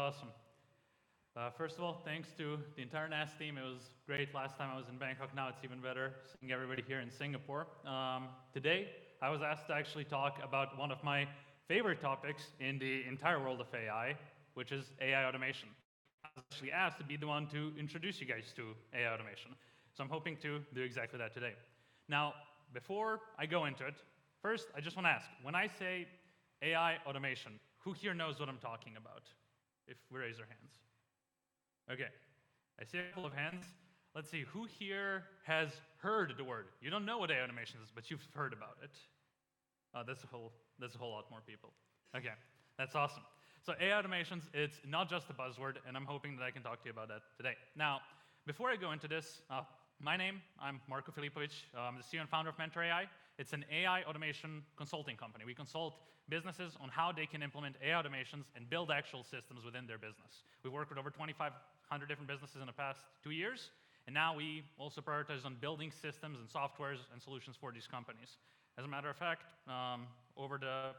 awesome. First of all, thanks to the entire NAS team. It was great last time I was in Bangkok. Now it's even better seeing everybody here in Singapore. Today, I was asked to actually talk about one of my favorite topics in the entire world of AI, which is AI automation. I was actually asked to be the one to introduce you guys to AI automation. So I'm hoping to do exactly that today. Now, before I go into it, first, I just want to ask, when I say AI automation, who here knows what I'm talking about? If we raise our hands. Okay, I see a couple of hands. Let's see, who here has heard the word? You don't know what AI automation is, but you've heard about it. That's a whole lot more people. Okay, that's awesome. So AI automations, it's not just a buzzword, and I'm hoping that I can talk to you about that today. Now, before I go into this, I'm Marko Filipovic. I'm the CEO and founder of Mentor AI. It's an AI automation consulting company. We consult businesses on how they can implement AI automations and build actual systems within their business. We worked with over 2,500 different businesses in the past 2 years, and now we also prioritize on building systems and softwares and solutions for these companies. As a matter of fact, over the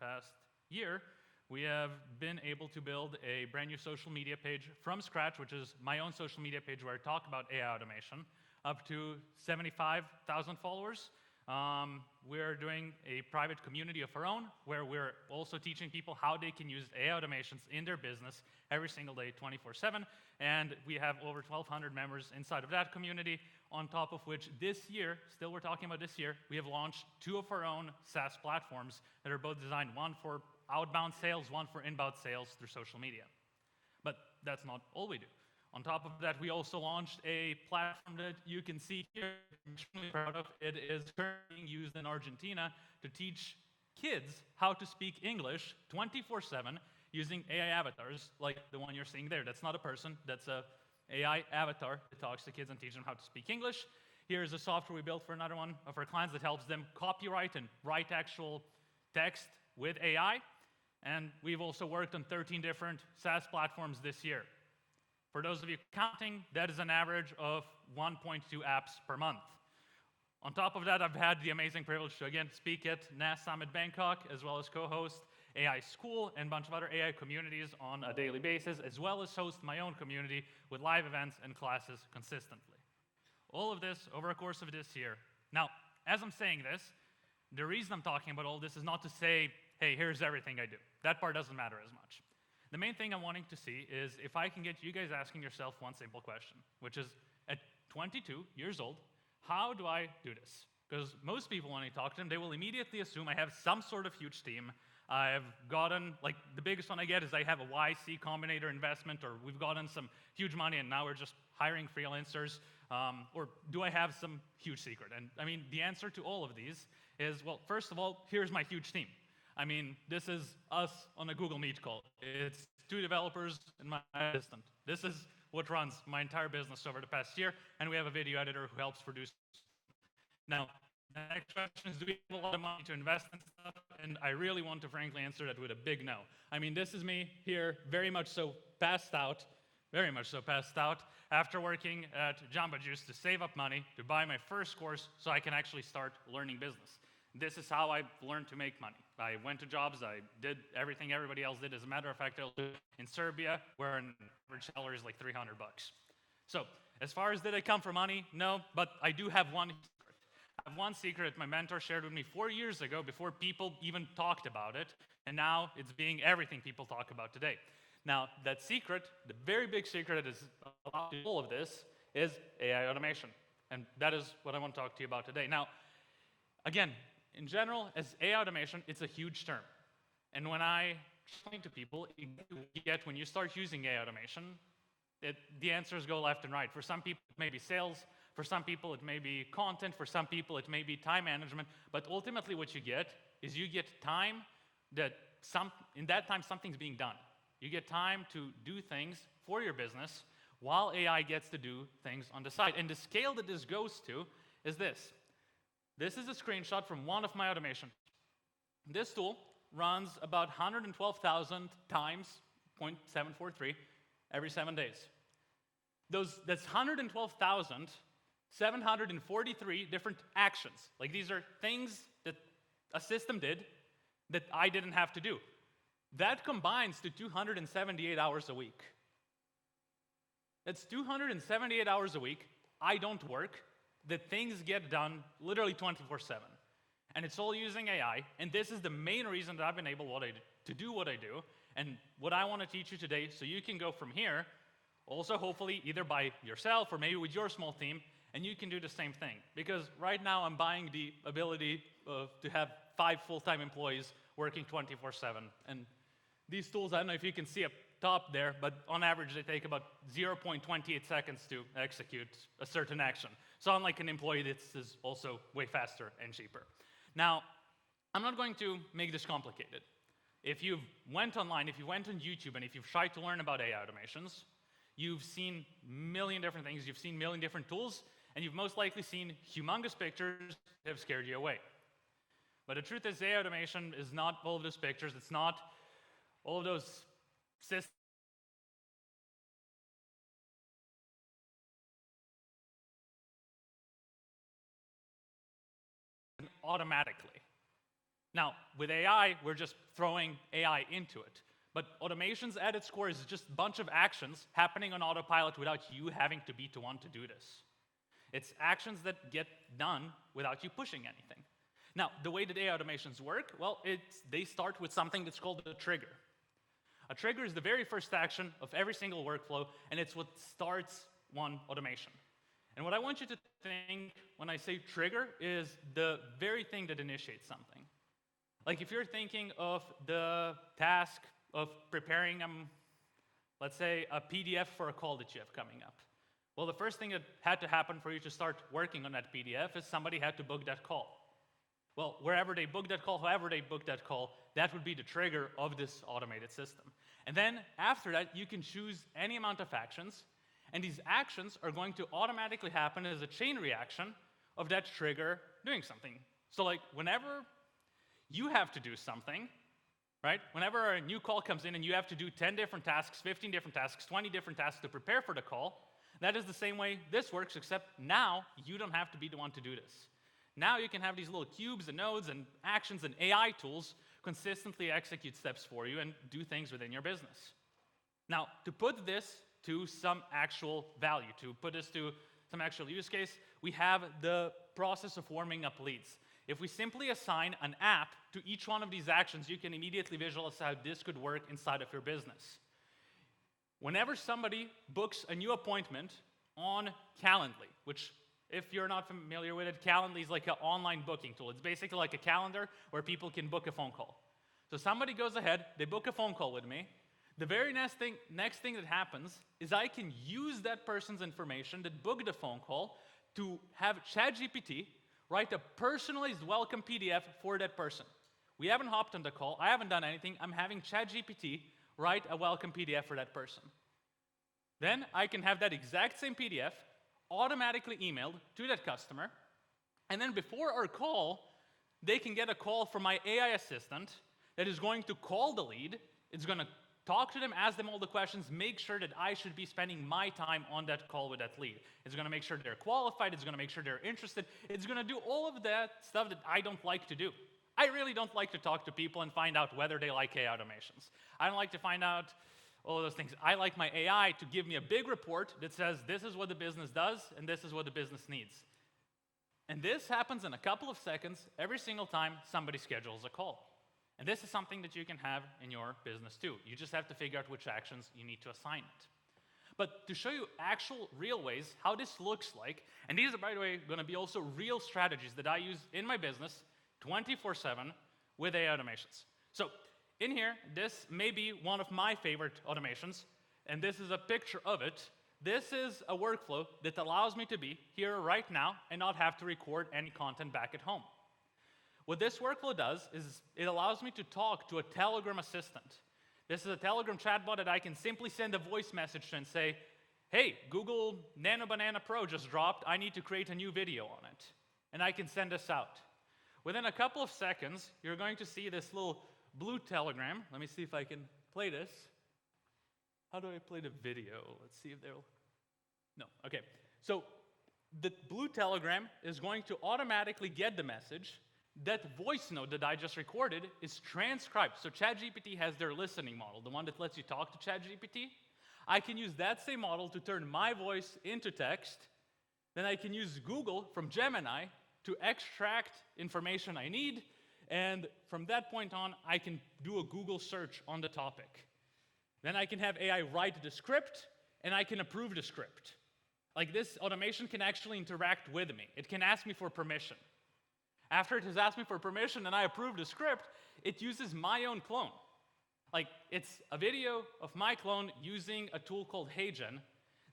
past year, we have been able to build a brand new social media page from scratch, which is my own social media page where I talk about AI automation, up to 75,000 followers. We're doing a private community of our own where we're also teaching people how they can use AI automations in their business every single day, 24/7. And we have over 1,200 members inside of that community, on top of which this year, still we're talking about this year, we have launched 2 of our own SaaS platforms that are both designed, one for outbound sales, one for inbound sales through social media. But that's not all we do. On top of that, we also launched a platform that you can see here. I'm extremely proud of. It is currently being used in Argentina to teach kids how to speak English 24/7 using AI avatars like the one you're seeing there. That's not a person, that's a AI avatar that talks to kids and teaches them how to speak English. Here's a software we built for another one of our clients that helps them copyright and write actual text with AI. And we've also worked on 13 different SaaS platforms this year. For those of you counting, that is an average of 1.2 apps per month. On top of that, I've had the amazing privilege to again speak at NAS Summit Bangkok, as well as co-host AI School and a bunch of other AI communities on a daily basis, as well as host my own community with live events and classes consistently. All of this over a course of this year. Now, as I'm saying this, the reason I'm talking about all this is not to say, hey, here's everything I do. That part doesn't matter as much. The main thing I'm wanting to see is if I can get you guys asking yourself one simple question, which is, at 22 years old, how do I do this? Because most people, when I talk to them, they will immediately assume I have some sort of huge team. I've gotten, like, the biggest one I get is I have a YC Combinator investment, or we've gotten some huge money and now we're just hiring freelancers. Or do I have some huge secret? And I mean, the answer to all of these is, well, first of all, here's my huge team. I mean, this is us on a Google Meet call. It's 2 developers and my assistant. This is what runs my entire business over the past year, and we have a video editor who helps produce. Now, the next question is, do we have a lot of money to invest in stuff? And I really want to frankly answer that with a big no. I mean, this is me here, very much so passed out, after working at Jamba Juice to save up money to buy my first course so I can actually start learning business. This is how I learned to make money. I went to jobs, I did everything everybody else did. As a matter of fact, in Serbia, where an average salary is like $300. So, as far as did I come for money? No, but I do have one secret. I have one secret my mentor shared with me 4 years ago before people even talked about it, and now it's being everything people talk about today. Now, that secret, the very big secret that is all of this, is AI automation. And that is what I want to talk to you about today. Now, again, in general, as AI automation, it's a huge term. And when I explain to people, you get when you start using AI automation, the answers go left and right. For some people, it may be sales. For some people, it may be content. For some people, it may be time management. But ultimately, what you get is you get time that in that time, something's being done. You get time to do things for your business while AI gets to do things on the side. And the scale that this goes to is this. This is a screenshot from one of my automations. This tool runs about 112,000 times 0.743 every 7 days. That's 112,743 different actions. Like, these are things that a system did that I didn't have to do. That combines to 278 hours a week. That's 278 hours a week. I don't work. The things get done literally 24/7. And it's all using AI. And this is the main reason that I've been able to do what I do. And what I want to teach you today, so you can go from here, also hopefully either by yourself or maybe with your small team, and you can do the same thing. Because right now I'm buying the ability to have 5 full-time employees working 24/7. And these tools, I don't know if you can see up top there, but on average they take about 0.28 seconds to execute a certain action. So unlike an employee, this is also way faster and cheaper. Now, I'm not going to make this complicated. If you went online, if you went on YouTube, and if you've tried to learn about AI automations, you've seen a million different things, you've seen a million different tools, and you've most likely seen humongous pictures that have scared you away. But the truth is, AI automation is not all of those pictures, it's not all of those systems automatically. Now, with AI, we're just throwing AI into it. But automations at its core is just a bunch of actions happening on autopilot without you having to be the one to do this. It's actions that get done without you pushing anything. Now, the way that AI automations work, well, they start with something that's called a trigger. A trigger is the very first action of every single workflow, and it's what starts one automation. And what I want you to think when I say trigger is the very thing that initiates something. Like if you're thinking of the task of preparing, let's say, a PDF for a call that you have coming up. Well, the first thing that had to happen for you to start working on that PDF is somebody had to book that call. Well, wherever they book that call, however they book that call, that would be the trigger of this automated system. And then after that, you can choose any amount of actions, and these actions are going to automatically happen as a chain reaction of that trigger doing something. So like whenever you have to do something, right? Whenever a new call comes in and you have to do 10 different tasks, 15 different tasks, 20 different tasks to prepare for the call, that is the same way this works, except now you don't have to be the one to do this. Now you can have these little cubes and nodes and actions and AI tools consistently execute steps for you and do things within your business. Now, to put this to some actual value, to put this to some actual use case, we have the process of warming up leads. If we simply assign an app to each one of these actions, you can immediately visualize how this could work inside of your business. Whenever somebody books a new appointment on Calendly, which if you're not familiar with it, Calendly is like an online booking tool. It's basically like a calendar where people can book a phone call. So somebody goes ahead, they book a phone call with me. The very next thing that happens is I can use that person's information that booked the phone call to have ChatGPT write a personalized welcome PDF for that person. We haven't hopped on the call, I haven't done anything, I'm having ChatGPT write a welcome PDF for that person. Then I can have that exact same PDF automatically emailed to that customer, and then before our call, they can get a call from my AI assistant that is going to call the lead, it's going to talk to them, ask them all the questions, make sure that I should be spending my time on that call with that lead. It's going to make sure they're qualified, it's going to make sure they're interested, it's going to do all of that stuff that I don't like to do. I really don't like to talk to people and find out whether they like AI automations. I don't like to find out all of those things. I like my AI to give me a big report that says this is what the business does and this is what the business needs. And this happens in a couple of seconds every single time somebody schedules a call. And this is something that you can have in your business too. You just have to figure out which actions you need to assign it. But to show you actual real ways how this looks like, and these are, by the way, going to be also real strategies that I use in my business 24/7 with AI automations. So in here, this may be one of my favorite automations, and this is a picture of it. This is a workflow that allows me to be here right now and not have to record any content back at home. What this workflow does is it allows me to talk to a Telegram assistant. This is a Telegram chatbot that I can simply send a voice message to and say, hey, Google Nano Banana Pro just dropped, I need to create a new video on it. And I can send this out. Within a couple of seconds, you're going to see this little blue telegram. Let me see if I can play this. How do I play the video? Let's see if they'll... No, okay. So the blue telegram is going to automatically get the message, that voice note that I just recorded is transcribed. So ChatGPT has their listening model, the one that lets you talk to ChatGPT. I can use that same model to turn my voice into text. Then I can use Google from Gemini to extract information I need. And from that point on, I can do a Google search on the topic. Then I can have AI write the script, and I can approve the script. Like, this automation can actually interact with me. It can ask me for permission. After it has asked me for permission and I approve the script, it uses my own clone. Like, it's a video of my clone using a tool called HeyGen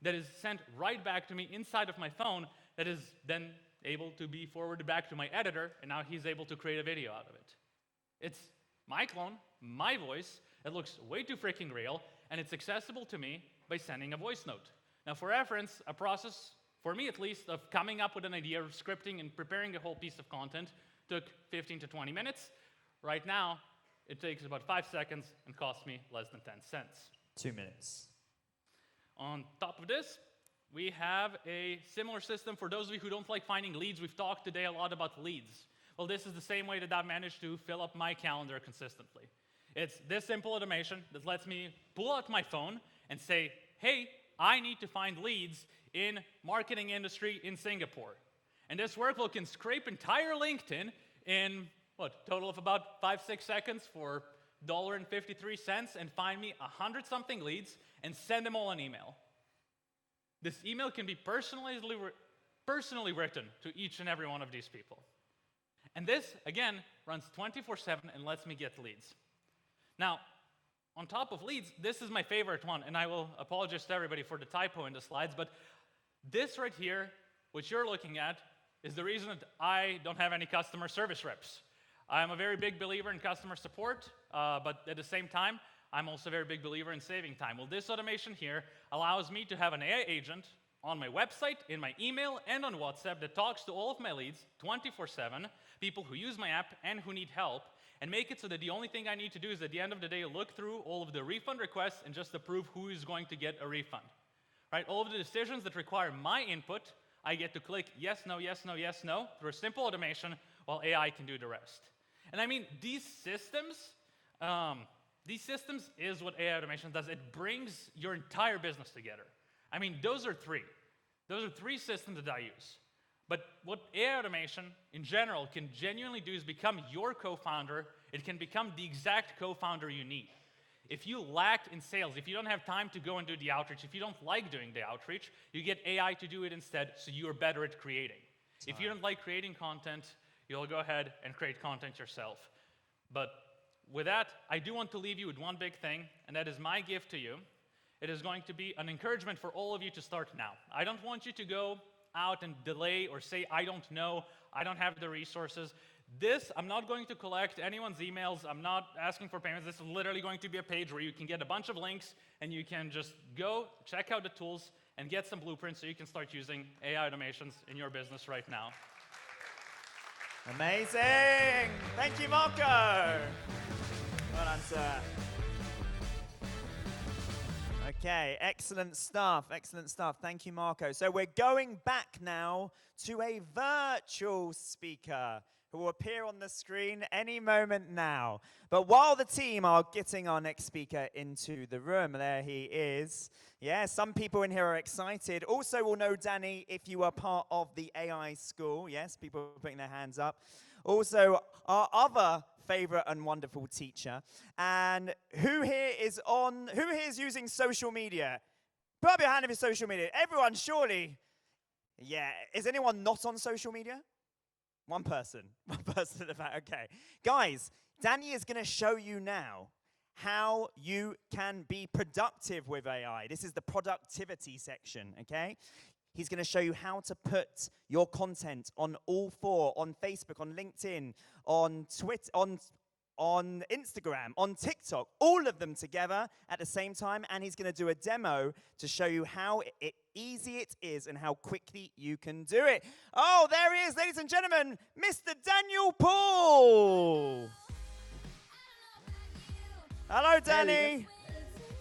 that is sent right back to me inside of my phone that is then able to be forwarded back to my editor, and now he's able to create a video out of it. It's my clone, my voice, it looks way too freaking real, and it's accessible to me by sending a voice note. Now, for reference, a process, for me at least, of coming up with an idea, of scripting and preparing a whole piece of content took 15 to 20 minutes. Right now, it takes about 5 seconds and costs me less than 10 cents. 2 minutes. On top of this, we have a similar system for those of you who don't like finding leads. We've talked today a lot about leads. Well, this is the same way that I've managed to fill up my calendar consistently. It's this simple automation that lets me pull out my phone and say, hey, I need to find leads in marketing industry in Singapore. And this workflow can scrape entire LinkedIn in, what, total of about 5-6 seconds for $1.53 and find me 100-something leads and send them all an email. This email can be personally written to each and every one of these people. And this, again, runs 24/7 and lets me get leads. Now, on top of leads, this is my favorite one, and I will apologize to everybody for the typo in the slides, but this right here, which you're looking at, is the reason that I don't have any customer service reps. I'm a very big believer in customer support, but at the same time, I'm also a very big believer in saving time. Well, this automation here allows me to have an AI agent on my website, in my email, and on WhatsApp that talks to all of my leads 24/7, people who use my app and who need help, and make it so that the only thing I need to do is at the end of the day look through all of the refund requests and just approve who is going to get a refund. Right? All of the decisions that require my input, I get to click yes, no, yes, no, yes, no through a simple automation while AI can do the rest. And I mean, these systems is what AI automation does. It brings your entire business together. I mean, those are three. Those are three systems that I use. But what AI automation in general can genuinely do is become your co-founder. It can become the exact co-founder you need. If you lack in sales, if you don't have time to go and do the outreach, if you don't like doing the outreach, you get AI to do it instead, so you're better at creating. If you don't like creating content, you'll go ahead and create content yourself. But with that, I do want to leave you with one big thing, and that is my gift to you. It is going to be an encouragement for all of you to start now. I don't want you to go out and delay or say, I don't know, I don't have the resources. I'm not going to collect anyone's emails. I'm not asking for payments. This is literally going to be a page where you can get a bunch of links and you can just go check out the tools and get some blueprints so you can start using AI automations in your business right now. Amazing! Thank you, Marco! Well done, sir. Okay, excellent stuff, excellent stuff. Thank you, Marco. So we're going back now to a virtual speaker who will appear on the screen any moment now. But while the team are getting our next speaker into the room, there he is. Yeah, some people in here are excited. Also, we'll know, Danny, if you are part of the AI school. Yes, people are putting their hands up. Also, our other favorite and wonderful teacher. And who here is using social media? Put up your hand if you're social media. Everyone, surely. Yeah, is anyone not on social media? One person in the back, okay. Guys, Danny is going to show you now how you can be productive with AI. This is the productivity section, okay? He's going to show you how to put your content on all four, on Facebook, on LinkedIn, on Twitter, on Instagram, on TikTok, all of them together at the same time, and he's going to do a demo to show you how easy it is and how quickly you can do it. Oh, there he is, ladies and gentlemen, Mr. Daniel Paul. Hello, Danny.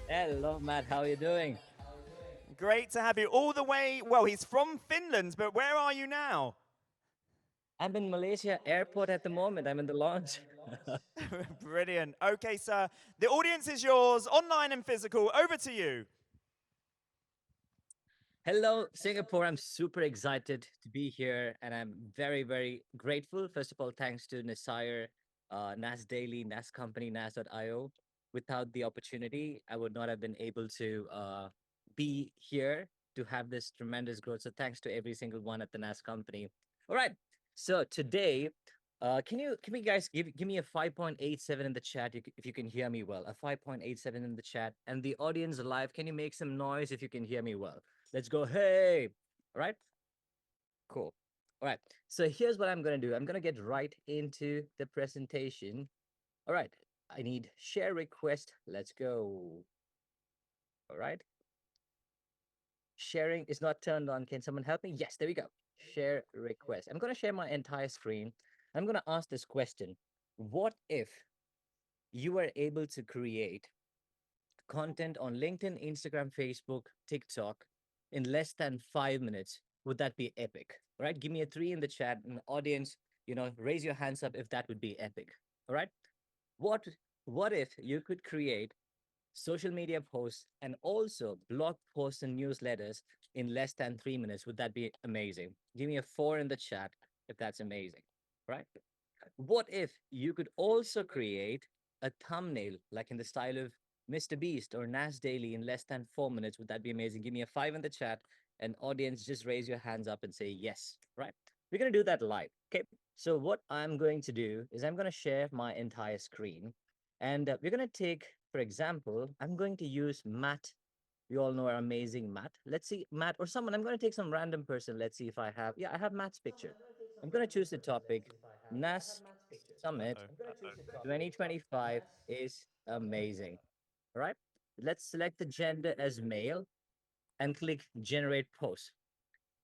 Hello, Matt. How are you doing? Great to have you all the way. Well, he's from Finland, but where are you now? I'm in Malaysia airport at the moment. I'm in the launch. Brilliant. Okay, sir. The audience is yours, online and physical. Over to you. Hello, Singapore. I'm super excited to be here and I'm very, very grateful. First of all, thanks to Nasire, NAS Daily, NAS Company, NAS.io. Without the opportunity, I would not have been able to be here to have this tremendous growth. So thanks to every single one at the NAS Company. All right. So today, can we guys give me a 5.87 in the chat if you can hear me well? A 5.87 in the chat. And the audience live, can you make some noise if you can hear me well? Let's go. Hey. All right. Cool. All right. So here's what I'm going to do. I'm going to get right into the presentation. All right. I need share request. Let's go. All right. Sharing is not turned on. Can someone help me? Yes, there we go. Share request. I'm going to share my entire screen. I'm going to ask this question. What if you were able to create content on LinkedIn, Instagram, Facebook, TikTok in less than 5 minutes? Would that be epic? All right, give me a 3 in the chat, and the audience, raise your hands up if that would be epic. All right, what what if you could create social media posts and also blog posts and newsletters in less than 3 minutes? Would that be amazing? Give me a 4 in the chat if that's amazing. Right? What if you could also create a thumbnail like in the style of Mr. Beast or Nas Daily in less than 4 minutes? Would that be amazing? Give me a 5 in the chat, and audience, just raise your hands up and say yes. Right? We're going to do that live. Okay. So what I'm going to do is I'm going to share my entire screen, and we're going to take, for example, I'm going to use Matt. We all know our amazing Matt. Let's see, Matt or someone. I'm going to take some random person. Let's see if I have. Yeah, I have Matt's picture. I'm going to choose the topic. NAS Summit Uh-oh. 2025 is amazing. All right. Let's select the gender as male and click generate post.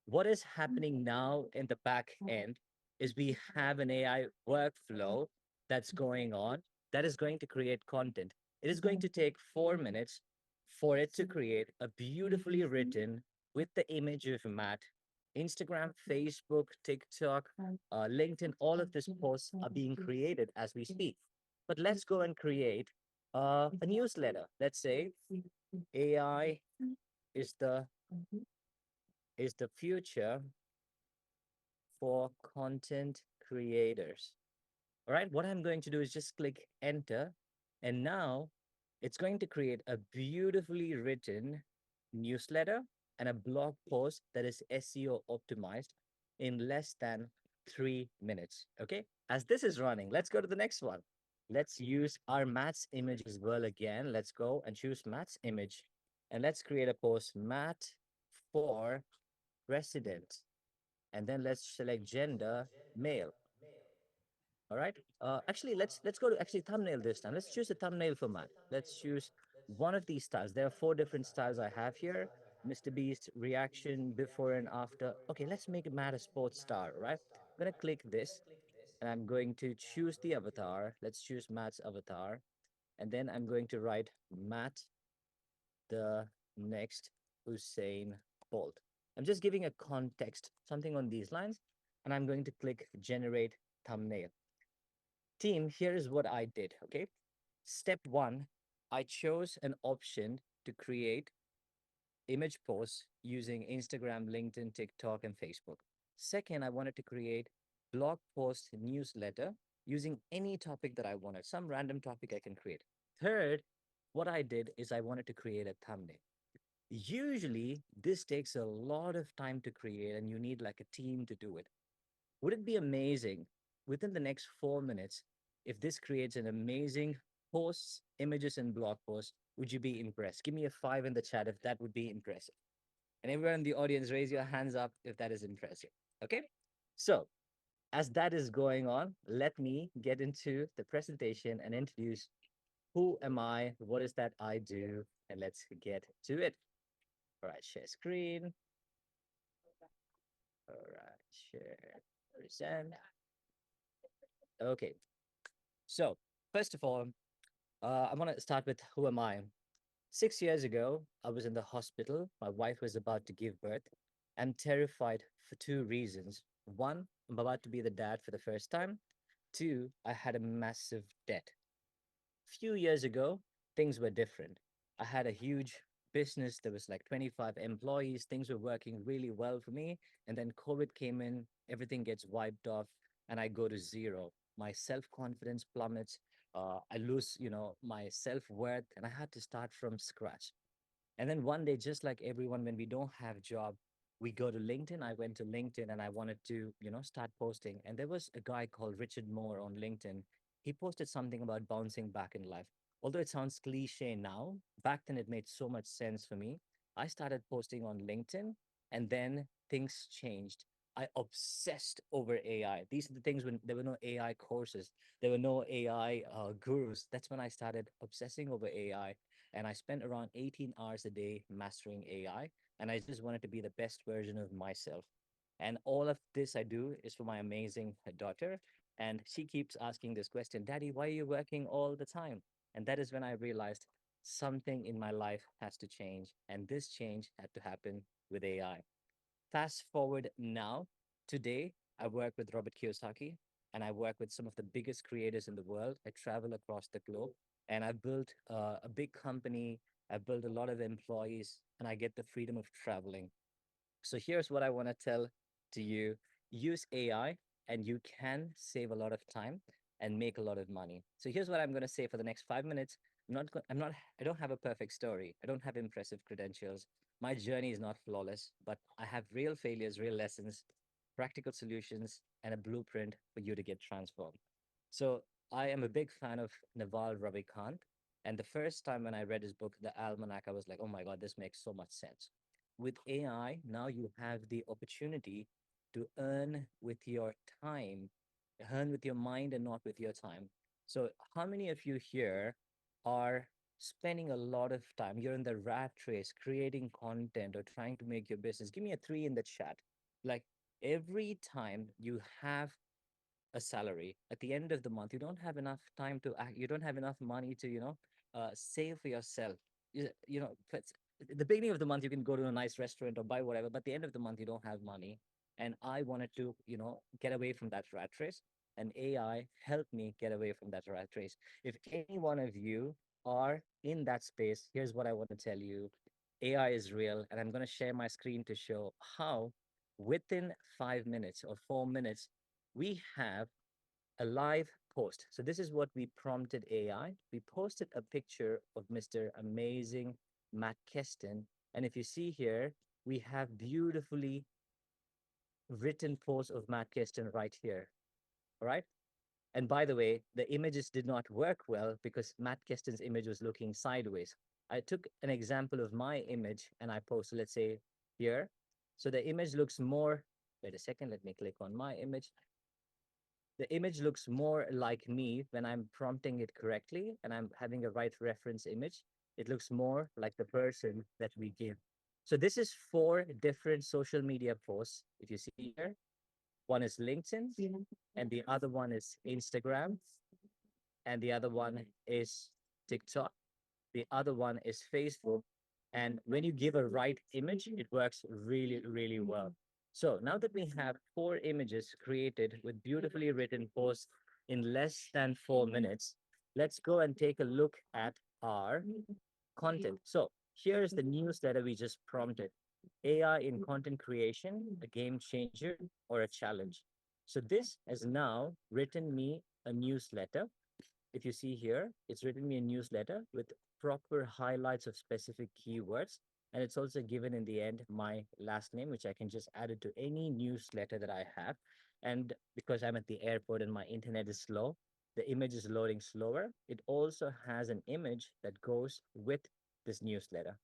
What is happening now in the back end is we have an AI workflow that's going on that is going to create content. It is going to take 4 minutes for it to create a beautifully written with the image of Matt. Instagram, Facebook, TikTok, LinkedIn, all of these posts are being created as we speak. But let's go and create a newsletter. Let's say AI is the future for content creators. All right, what I'm going to do is just click enter, and now it's going to create a beautifully written newsletter and a blog post that is SEO optimized in less than 3 minutes. Okay, as this is running, let's go to the next one. Let's use our Matt's image as well again. Let's go and choose Matt's image, and let's create a post, Matt for president, and then let's select gender, male. All right. Actually, let's go to actually thumbnail this time. Let's choose a thumbnail format. Let's choose one of these styles. There are 4 different styles I have here. Mr. Beast reaction before and after. Okay, let's make it Matt a sports star. Right. I'm gonna click this, and I'm going to choose the avatar. Let's choose Matt's avatar, and then I'm going to write Matt the next Usain Bolt. I'm just giving a context, something on these lines, and I'm going to click generate thumbnail. Team, here is what I did. Okay. Step one, I chose an option to create image posts using Instagram, LinkedIn, TikTok, and Facebook. Second, I wanted to create blog post newsletter using any topic that I wanted, some random topic I can create. Third, what I did is I wanted to create a thumbnail. Usually, this takes a lot of time to create, and you need like a team to do it. Would it be amazing within the next 4 minutes if this creates an amazing posts, images, and blog posts? Would you be impressed? Give me a 5 in the chat if that would be impressive. And everyone in the audience, raise your hands up if that is impressive. Okay. So, as that is going on, let me get into the presentation and introduce who am I, what is that I do, and let's get to it. All right, share screen. All right, share, present. Okay, so first of all, I want to start with who am I? 6 years ago, I was in the hospital. My wife was about to give birth. I'm terrified for 2 reasons. One, I'm about to be the dad for the first time. Two, I had a massive debt. Few years ago, things were different. I had a huge business. There was like 25 employees. Things were working really well for me. And then COVID came in, everything gets wiped off, and I go to zero. My self-confidence plummets. I lose, my self-worth, and I had to start from scratch. And then one day, just like everyone, when we don't have job, we go to LinkedIn. I went to LinkedIn and I wanted to, start posting. And there was a guy called Richard Moore on LinkedIn. He posted something about bouncing back in life. Although it sounds cliche now, back then it made so much sense for me. I started posting on LinkedIn and then things changed. I obsessed over AI. These are the things when there were no AI courses, there were no AI gurus. That's when I started obsessing over AI, and I spent around 18 hours a day mastering AI. And I just wanted to be the best version of myself. And all of this I do is for my amazing daughter. And she keeps asking this question, Daddy, why are you working all the time? And that is when I realized something in my life has to change. And this change had to happen with AI. Fast forward now, today, I work with Robert Kiyosaki and I work with some of the biggest creators in the world. I travel across the globe and I built a big company. I built a lot of employees and I get the freedom of traveling. So here's what I want to tell to you: use AI and you can save a lot of time and make a lot of money. So here's what I'm going to say for the next 5 minutes. I don't have a perfect story. I don't have impressive credentials. My journey is not flawless, but I have real failures, real lessons, practical solutions, and a blueprint for you to get transformed. So I am a big fan of Naval Ravikant. And the first time when I read his book, The Almanac, I was like, oh my God, this makes so much sense. With AI, now you have the opportunity to earn with your time, earn with your mind and not with your time. So, how many of you here are spending a lot of time? You're in the rat race, creating content or trying to make your business. Give me a three in the chat. Like every time you have a salary at the end of the month, you don't have enough time to act, you don't have enough money to save for yourself. At the beginning of the month you can go to a nice restaurant or buy whatever, but at the end of the month you don't have money. And I wanted to get away from that rat race, and AI helped me get away from that rat race. If any one of you are in that space, here's what I want to tell you: AI is real, and I'm going to share my screen to show how within 5 minutes or 4 minutes we have a live post. So this is what we prompted AI. We posted a picture of Mr. Amazing Matt Keston. And if you see here, we have beautifully written post of Matt Keston right here. All right. And by the way, the images did not work well because Matt Keston's image was looking sideways. I took an example of my image and I posted, let's say, here. So the image looks more, wait a second, let me click on my image. The image looks more like me when I'm prompting it correctly and I'm having a right reference image. It looks more like the person that we give. So this is four different social media posts. If you see here, one is LinkedIn, and the other one is Instagram, and the other one is TikTok. The other one is Facebook. And when you give a right image, it works really, really well. So now that we have four images created with beautifully written posts in less than 4 minutes, let's go and take a look at our content. So here's the newsletter we just prompted: AI in content creation, a game changer or a challenge. So this has now written me a newsletter. If you see here, it's written me a newsletter with proper highlights of specific keywords. And it's also given in the end my last name, which I can just add it to any newsletter that I have. And because I'm at the airport and my internet is slow, the image is loading slower. It also has an image that goes with this newsletter.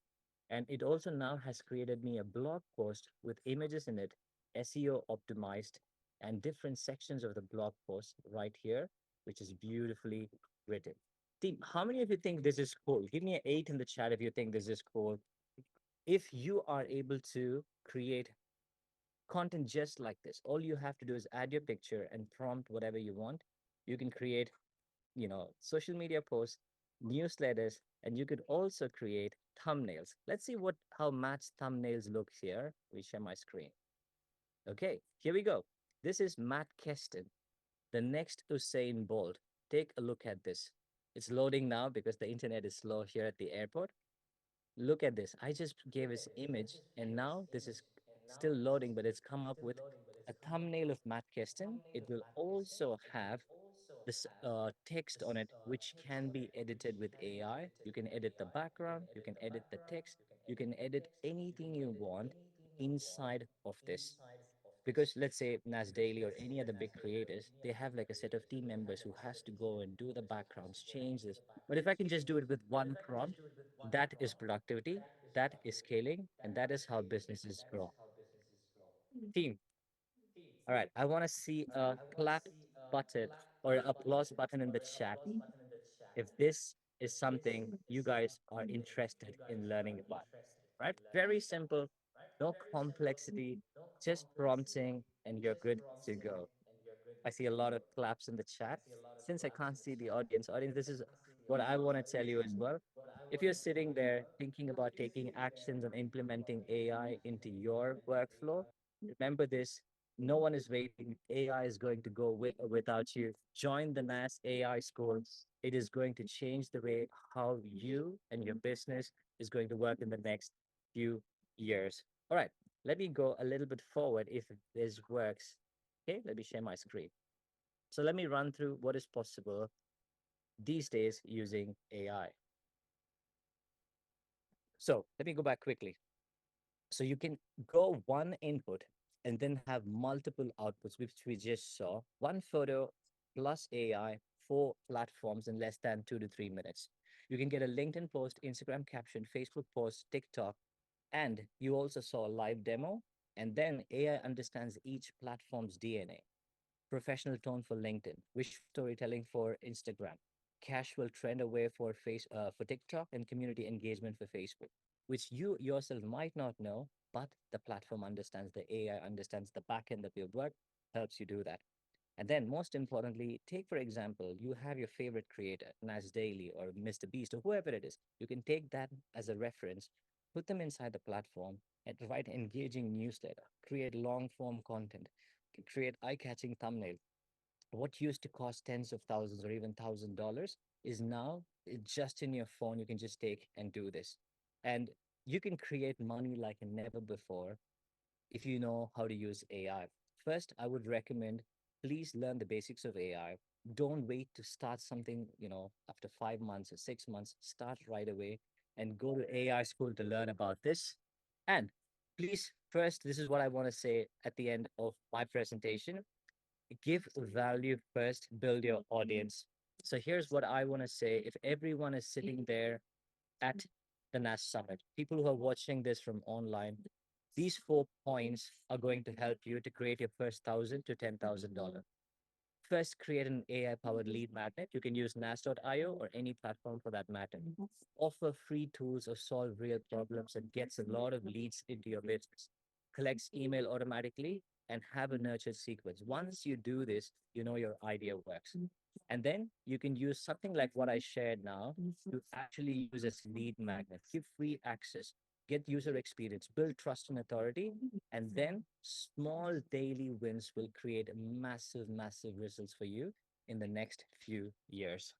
And it also now has created me a blog post with images in it, SEO optimized, and different sections of the blog post right here, which is beautifully written. Team, how many of you think this is cool? Give me an 8 in the chat if you think this is cool. If you are able to create content just like this, all you have to do is add your picture and prompt whatever you want. You can create, social media posts, newsletters, and you could also create thumbnails. Let's see how Matt's thumbnails look here. We share my screen. Okay, here we go. This is Matt Keston, the next Usain Bolt. Take a look at this. It's loading now because the internet is slow here at the airport. Look at this. I just gave his image, and now this is still loading, but it's come up with a thumbnail of Matt Keston. It will also have this text on it, which can be edited with AI. You can edit the background, you can edit the text, you can edit anything you want inside of this. Because let's say Nas Daily or any other big creators, they have like a set of team members who has to go and do the backgrounds, change this. But if I can just do it with one prompt, that is productivity, that is scaling, and that is how businesses grow. Team, all right, I want to see a clap button or applause button in the chat if this is something you guys are interested in learning about, right? Very simple, no complexity, just prompting, and you're good to go. I see a lot of claps in the chat. Since I can't see the audience, this is what I want to tell you as well. If you're sitting there thinking about taking actions and implementing AI into your workflow, remember this. No one is waiting. AI is going to go with or without you. Join the NAS AI school. It is going to change the way how you and your business is going to work in the next few years. All right, let me go a little bit forward if this works. Okay, let me share my screen. So let me run through what is possible these days using AI. So let me go back quickly. So you can go one input and then have multiple outputs, which we just saw. One photo plus AI, 4 platforms in less than 2 to 3 minutes. You can get a LinkedIn post, Instagram caption, Facebook post, TikTok, and you also saw a live demo. And then AI understands each platform's DNA. Professional tone for LinkedIn, visual storytelling for Instagram, casual trend aware for TikTok, and community engagement for Facebook, which you yourself might not know, but the platform understands, the AI understands the backend of your work, helps you do that. And then, most importantly, take for example, you have your favorite creator, Nas Daily or Mr. Beast or whoever it is. You can take that as a reference, put them inside the platform, and write engaging newsletter, create long form content, create eye catching thumbnail. What used to cost tens of thousands or even $1,000 is now just in your phone. You can just take and do this. And you can create money like never before if you know how to use AI. First, I would recommend please learn the basics of AI. Don't wait to start something, after 5 months or 6 months. Start right away and go to AI school to learn about this. And please, first, this is what I want to say at the end of my presentation. Give value first, build your audience. So here's what I want to say. If everyone is sitting there at the NAS Summit, people who are watching this from online, these 4 points are going to help you to create your first $1,000 to $10,000. First, create an AI-powered lead magnet. You can use nas.io or any platform for that matter. Offer free tools or solve real problems and gets a lot of leads into your business. Collects email automatically and have a nurtured sequence. Once you do this, you know your idea works. And then you can use something like what I shared now to actually use as lead magnet. Give free access, get user experience, build trust and authority, and then small daily wins will create massive, massive results for you in the next few years.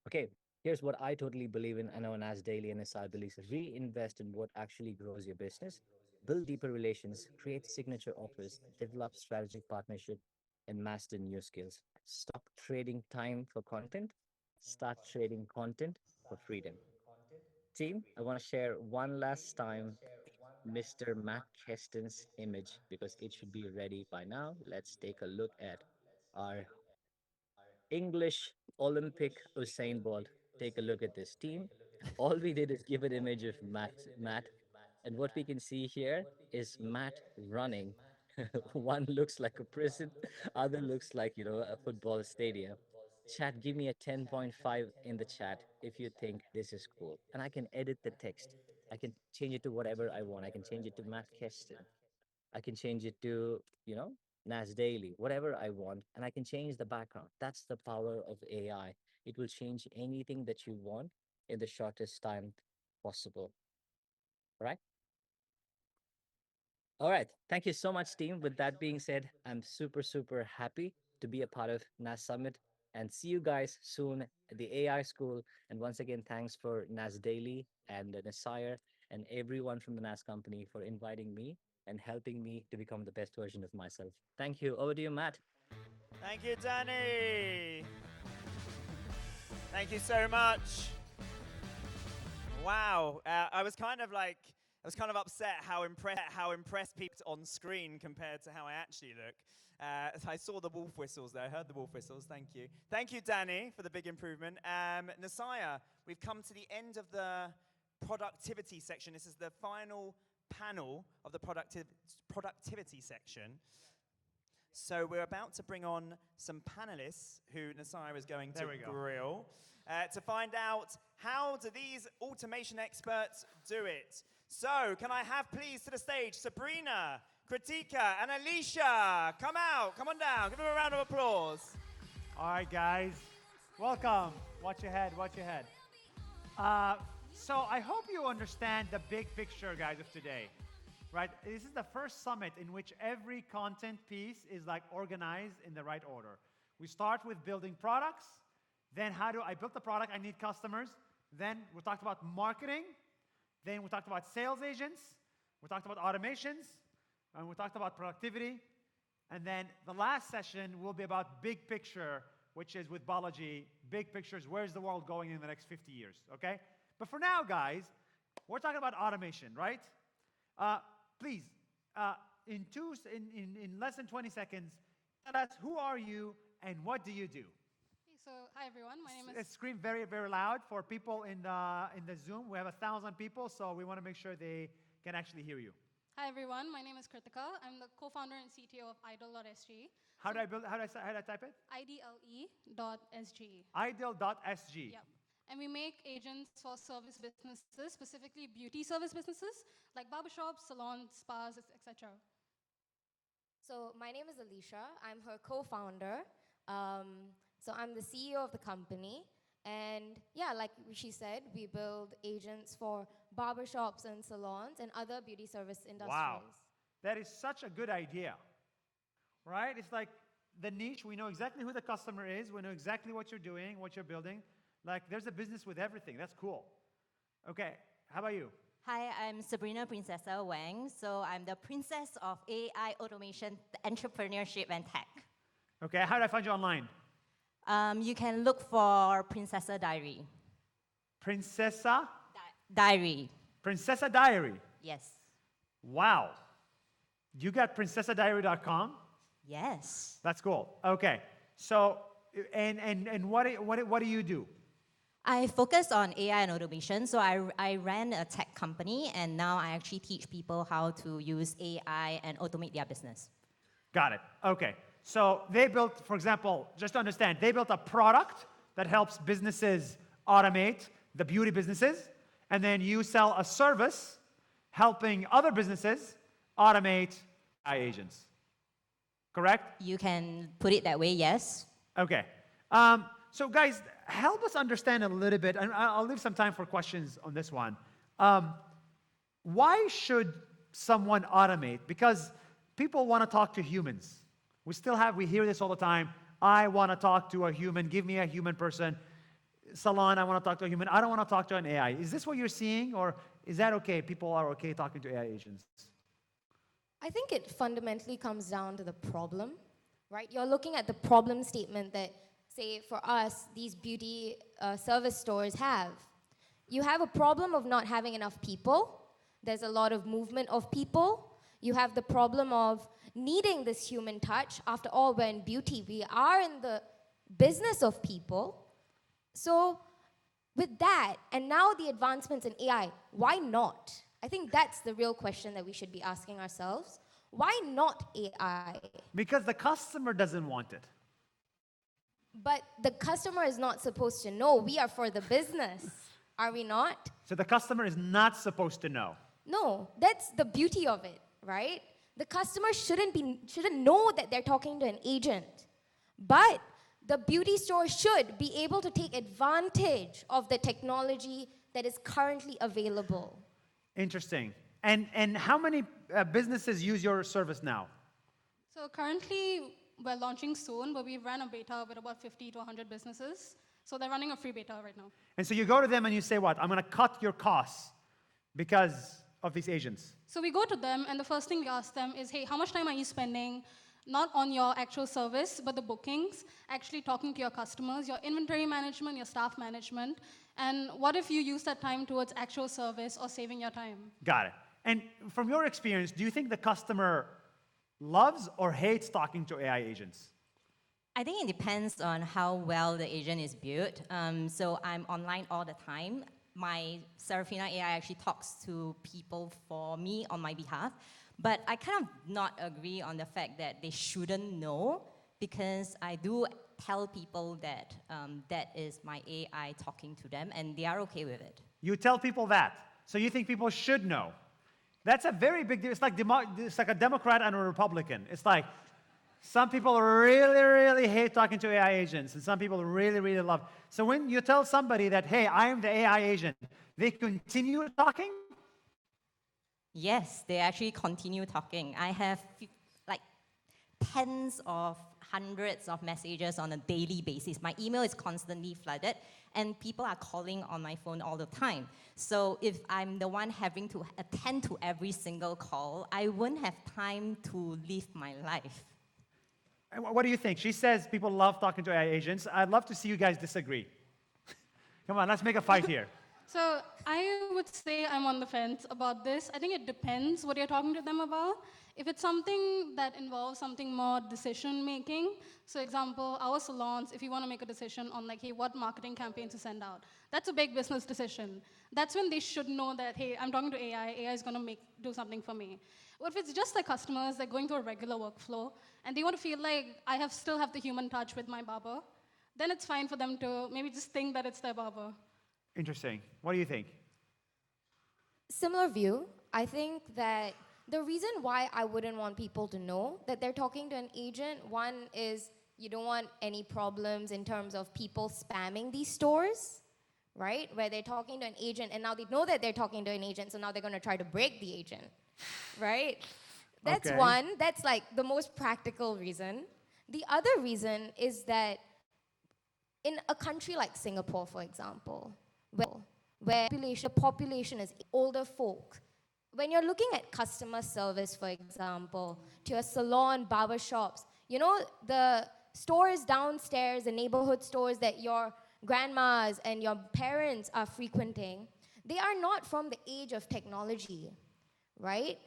Okay, here's what I totally believe in. I know as daily and SI believes reinvest in what actually grows your business, build deeper relations, create signature offers, develop strategic partnership, and master new skills. Stop trading time for content, start trading content for freedom. Team, I want to share one last time Mr. Matt Keston's image because it should be ready by now. Let's take a look at our English Olympic Usain Bolt. Take a look at this team. All we did is give an image of Matt, and what we can see here is Matt running. One looks like a prison, other looks like a football stadium. Chat, give me a 10.5 in the chat if you think this is cool. And I can edit the text. I can change it to whatever I want. I can change it to Matt Keston. I can change it to, Nas Daily, whatever I want, and I can change the background. That's the power of AI. It will change anything that you want in the shortest time possible. Right? All right. Thank you so much, team. With that being said, I'm super, super happy to be a part of NAS Summit and see you guys soon at the AI School. And once again, thanks for NAS Daily and Nasir and everyone from the NAS company for inviting me and helping me to become the best version of myself. Thank you. Over to you, Matt. Thank you, Danny. Thank you so much. Wow, I was kind of upset how impressed people on screen compared to how I actually look. I saw the wolf whistles there. I heard the wolf whistles. Thank you. Thank you, Danny, for the big improvement. Nasir, we've come to the end of the productivity section. This is the final panel of the productivity section. So we're about to bring on some panelists who Nasir is going to grill to find out how do these automation experts do it. So can I have please to the stage Sabrina, Kritika, and Alicia. Come on down. Give them a round of applause. All right, guys. Welcome. Watch your head, watch your head. So I hope you understand the big picture, guys, of today. Right? This is the first summit in which every content piece is like organized in the right order. We start with building products. Then how do I build the product? I need customers. Then we talked about marketing. Then we talked about sales agents. We talked about automations. And we talked about productivity. And then the last session will be about big picture, which is with Balaji, big pictures, where's the world going in the next 50 years, okay? But for now, guys, we're talking about automation, right? Please, in less than 20 seconds, tell us who are you and what do you do? So, hi everyone, my name is... Scream very, very loud for people in the Zoom. We have 1,000 people, so we want to make sure they can actually hear you. Hi everyone, my name is Kritika. I'm the co-founder and CTO of Idle.sg. How do I type it? IDLE.sg. Idle.sg. Yep. And we make agents for service businesses, specifically beauty service businesses, like barbershops, salons, spas, etc. So my name is Alicia. I'm her co-founder. So I'm the CEO of the company. And yeah, like she said, we build agents for barbershops and salons and other beauty service industries. Wow, that is such a good idea, right? It's like the niche. We know exactly who the customer is. We know exactly what you're doing, what you're building. Like there's a business with everything. That's cool. Okay, how about you? Hi, I'm Sabrina Princessa Wang. So I'm the princess of AI automation, entrepreneurship, and tech. Okay, how do I find you online? You can look for Princessa Diary. Princessa? Diary. Princessa Diary. Yes. Wow. You got princessadiary.com? Yes. That's cool. Okay. So, and what do you do? I focus on AI and automation. So I ran a tech company, and now I actually teach people how to use AI and automate their business. Got it. Okay. So they built, for example, just to understand, they built a product that helps businesses automate the beauty businesses, and then you sell a service helping other businesses automate AI agents. Correct? You can put it that way, yes. Okay. So guys, help us understand a little bit, and I'll leave some time for questions on this one. Why should someone automate? Because people want to talk to humans. We hear this all the time. I want to talk to a human. Give me a human person. Salon, I want to talk to a human. I don't want to talk to an AI. Is this what you're seeing, or is that okay? People are okay talking to AI agents? I think it fundamentally comes down to the problem, right? You're looking at the problem statement that, say, for us, these beauty service stores have. You have a problem of not having enough people. There's a lot of movement of people. You have the problem of needing this human touch. After all, we're in beauty. We are in the business of people. So with that, and now the advancements in AI, why not? I think that's the real question that we should be asking ourselves. Why not AI? Because the customer doesn't want it. But the customer is not supposed to know. We are for the business, are we not? So the customer is not supposed to know. No, that's the beauty of it, right? The customer shouldn't know that they're talking to an agent. But the beauty store should be able to take advantage of the technology that is currently available. Interesting. And how many businesses use your service now? So currently, we're launching soon, but we've ran a beta with about 50 to 100 businesses. So they're running a free beta right now. And so you go to them and you say what? I'm going to cut your costs because of these agents. So we go to them, and the first thing we ask them is, hey, how much time are you spending not on your actual service, but the bookings, actually talking to your customers, your inventory management, your staff management, and what if you use that time towards actual service or saving your time? Got it. And from your experience, do you think the customer loves or hates talking to AI agents? I think it depends on how well the agent is built. So I'm online all the time. My Serafina AI actually talks to people for me on my behalf. But I kind of not agree on the fact that they shouldn't know, because I do tell people that that is my AI talking to them, and they are okay with it. You tell people that. So you think people should know. That's a very big deal. It's like a Democrat and a Republican. It's like some people really, really hate talking to AI agents, and some people really, really love. So when you tell somebody that, hey, I am the AI agent, they continue talking? Yes, they actually continue talking. I have like tens of hundreds of messages on a daily basis. My email is constantly flooded, and people are calling on my phone all the time. So if I'm the one having to attend to every single call, I wouldn't have time to live my life. And what do you think? She says people love talking to AI agents. I'd love to see you guys disagree. Come on, let's make a fight here. So I would say I'm on the fence about this. I think it depends what you're talking to them about. If it's something that involves something more decision making, so example, our salons, if you want to make a decision on like, hey, what marketing campaign to send out, that's a big business decision. That's when they should know that, hey, I'm talking to AI, AI is going to do something for me. But if it's just like customers, like going through a regular workflow, and they want to feel like I still have the human touch with my barber, then it's fine for them to maybe just think that it's their barber. Interesting. What do you think? Similar view. I think that the reason why I wouldn't want people to know that they're talking to an agent, one is you don't want any problems in terms of people spamming these stores, right? Where they're talking to an agent, and now they know that they're talking to an agent, so now they're going to try to break the agent, right? That's Okay. one. That's like the most practical reason. The other reason is that in a country like Singapore, for example, where the population is older folk, when you're looking at customer service, for example, to your salon, barber shops, you know, the stores downstairs, the neighborhood stores that your grandmas and your parents are frequenting, they are not from the age of technology, right?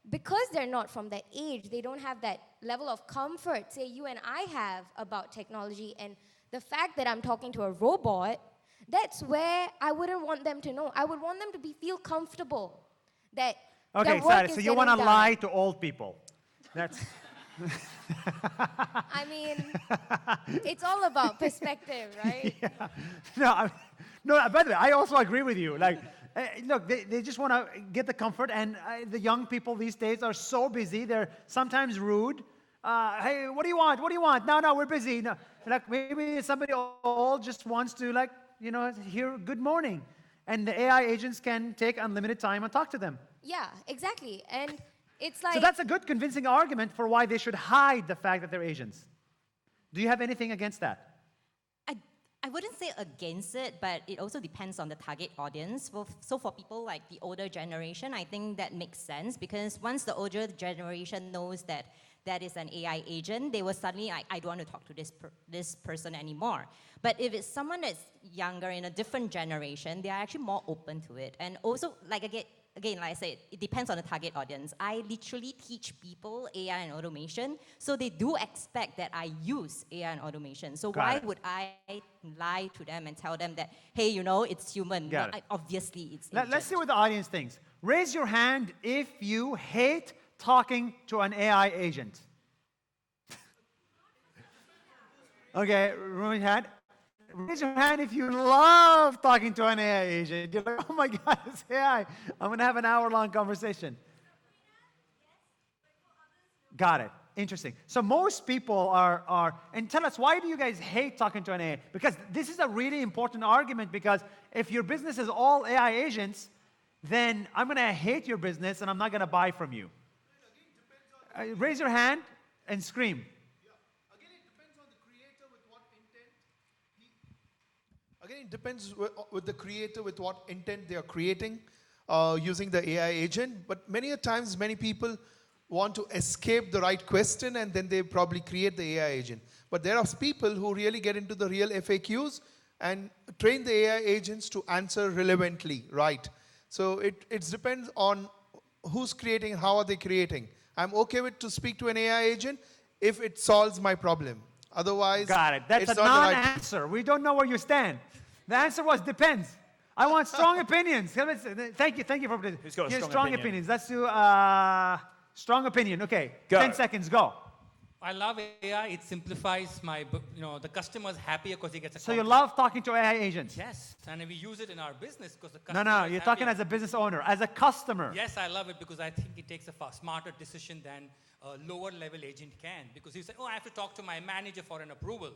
Because they're not from that age, they don't have that level of comfort, say you and I have, about technology, and the fact that I'm talking to a robot, that's where I wouldn't want them to know. I would want them to feel comfortable that Okay, their work sorry. is So you want to getting done. lie to old people? That's I mean, it's all about perspective, right? No. By the way, I also agree with you. Like, look, they just want to get the comfort, and the young people these days are so busy. They're sometimes rude. Hey, what do you want? What do you want? No, we're busy. No. Like maybe somebody old just wants to, like, you know, hear good morning, and the AI agents can take unlimited time and talk to them. Yeah, exactly. And it's like, So that's a good convincing argument for why they should hide the fact that they're agents. Do you have anything against that? I wouldn't say against it, but it also depends on the target audience. So for people like the older generation, I think that makes sense, because once the older generation knows that that is an AI agent, they will suddenly, I don't want to talk to this person anymore. But if it's someone that's younger in a different generation, they are actually more open to it. And also, like again, like I said, it depends on the target audience. I literally teach people AI and automation, so they do expect that I use AI and automation. So Got why it. would I lie to them and tell them that, hey, you know, it's human? Got No, it. obviously, it's Let's agent. see what the audience thinks. Raise your hand if you hate talking to an AI agent. Okay, raise your hand. Raise your hand if you love talking to an AI agent. You're like, oh my God, it's AI. I'm going to have an hour-long conversation. Got it. Interesting. So most people are, and tell us, why do you guys hate talking to an AI? Because this is a really important argument, because if your business is all AI agents, then I'm going to hate your business and I'm not going to buy from you. Raise your hand and scream. Again, it depends on the creator with what intent. Again, it depends with the creator with what intent they are creating using the AI agent. But many a times, many people want to escape the right question and then they probably create the AI agent. But there are people who really get into the real FAQs and train the AI agents to answer relevantly, right? So it depends on who's creating, how are they creating. I'm okay with to speak to an AI agent if it solves my problem. Otherwise, Got it. That's it's a not the right. non-answer. We don't know where you stand. The answer was depends. I want strong opinions. Thank you for this. Who's got a Yeah, strong opinion? opinions. Let's do strong opinion. Okay, Go. 10 seconds. Go. I love AI. It simplifies the customer's happier because he gets a So you compliment. love talking to AI agents? Yes, and we use it in our business because the No, customer no. is You're talking happier. as a business owner, as a customer. Yes, I love it because I think it takes a far smarter decision than a lower level agent can. Because you say, oh, I have to talk to my manager for an approval.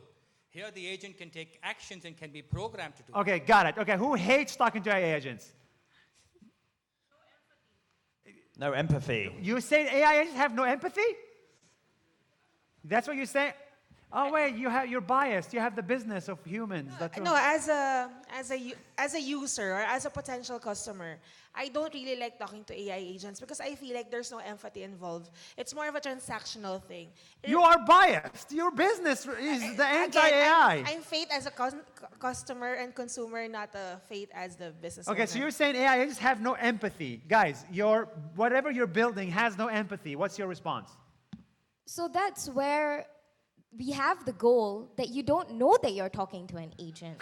Here, the agent can take actions and can be programmed to do it. Okay, got it. Okay, who hates talking to AI agents? No empathy. You say AI agents have no empathy? That's what you say? Oh wait, you're biased. You have the business of humans. That's No, as a user or as a potential customer, I don't really like talking to AI agents because I feel like there's no empathy involved. It's more of a transactional thing. You are biased. Your business is the Again, anti-AI. I'm Faith as a customer and consumer, not a Faith as the business Okay, owner. so you're saying AI agents have no empathy. Guys, whatever you're building has no empathy. What's your response? So that's where we have the goal that you don't know that you're talking to an agent.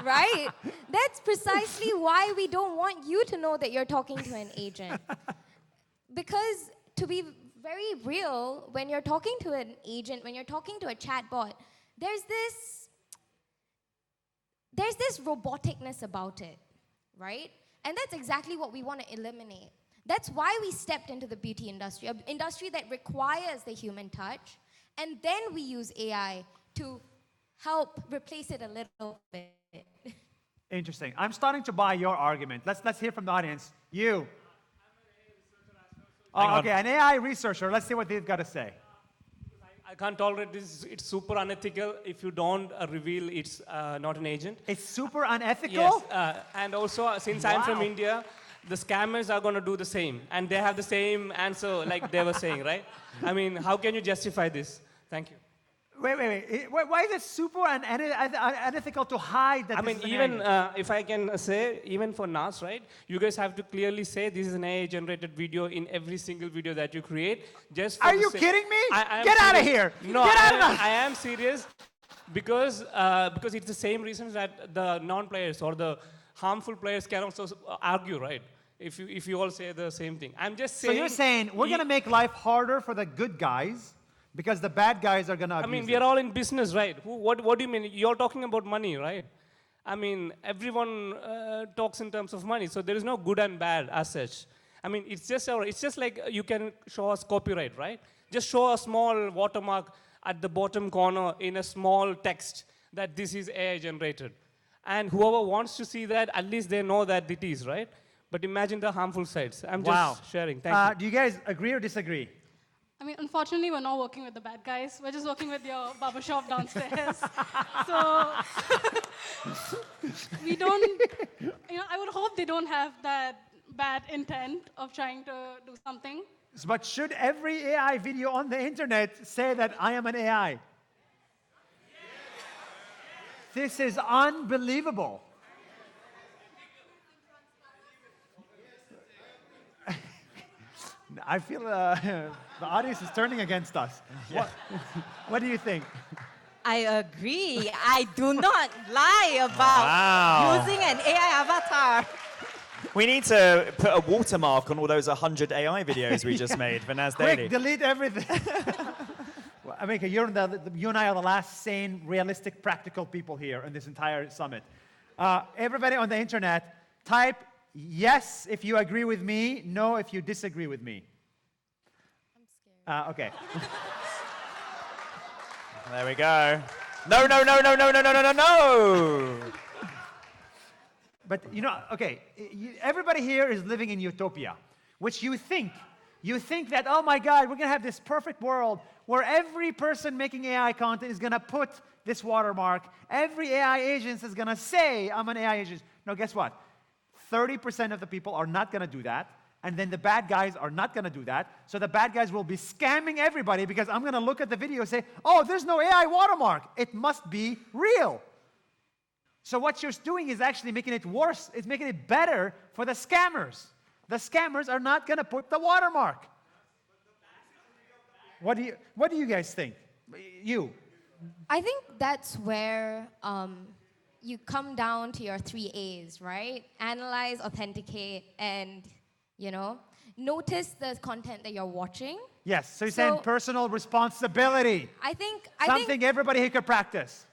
Right? That's precisely why we don't want you to know that you're talking to an agent. Because to be very real, when you're talking to an agent, when you're talking to a chatbot, there's this roboticness about it, right? And that's exactly what we want to eliminate. That's why we stepped into the beauty industry, an industry that requires the human touch, and then we use AI to help replace it a little bit. Interesting. I'm starting to buy your argument. Let's hear from the audience. You. Hang Oh, on. okay, an AI researcher. Let's see what they've got to say. I can't tolerate this. It's super unethical if you don't reveal it's not an agent. It's super unethical? Yes, and also since I'm from Wow. India, the scammers are going to do the same, and they have the same answer like they were saying, right? I mean, how can you justify this? Thank you. Wait. Why is it super unethical to hide that I this mean, is an even AI? if I can say, even for NAS, right? You guys have to clearly say this is an AI-generated video in every single video that you create. Just for Are the you sake- kidding me? I am Get outta serious. here. No, Get out of the- I am serious because it's the same reasons that the non-players or the harmful players can also argue, right? If you all say the same thing, I'm just So saying. you're saying we're going to make life harder for the good guys because the bad guys are going to abuse I mean, it. we are all in business, right? What do you mean? You're talking about money, right? I mean, everyone talks in terms of money, so there is no good and bad as such. I mean, it's just like you can show us copyright, right? Just show a small watermark at the bottom corner in a small text that this is AI generated. And whoever wants to see that, at least they know that it is, right? But imagine the harmful sides. I'm Wow. just sharing. Thank you. Do you guys agree or disagree? I mean, unfortunately, we're not working with the bad guys. We're just working with your barbershop downstairs. So we don't, I would hope they don't have that bad intent of trying to do something. But should every AI video on the internet say that I am an AI? This is unbelievable. I feel the audience is turning against us. What do you think? I agree. I do not lie about Wow. using an AI avatar. We need to put a watermark on all those 100 AI videos we just made for Nas Daily. Quick, delete everything. Well, Amika, you and I are the last sane, realistic, practical people here in this entire summit. Everybody on the internet, type yes if you agree with me, no if you disagree with me. I'm scared. Okay. There we go. No. But you know, okay, everybody here is living in utopia, which you think that, oh my God, we're gonna have this perfect world where every person making AI content is gonna put this watermark. Every AI agent is gonna say, I'm an AI agent. No, guess what? 30% of the people are not gonna do that. And then the bad guys are not gonna do that. So the bad guys will be scamming everybody because I'm gonna look at the video and say, oh, there's no AI watermark. It must be real. So what you're doing is actually making it worse. It's making it better for the scammers. The scammers are not going to put the watermark. What do you guys think? You. I think that's where you come down to your 3 A's, right? Analyze, authenticate, and, you know, notice the content that you're watching. Yes, so you're saying personal responsibility. I think Something everybody here could practice.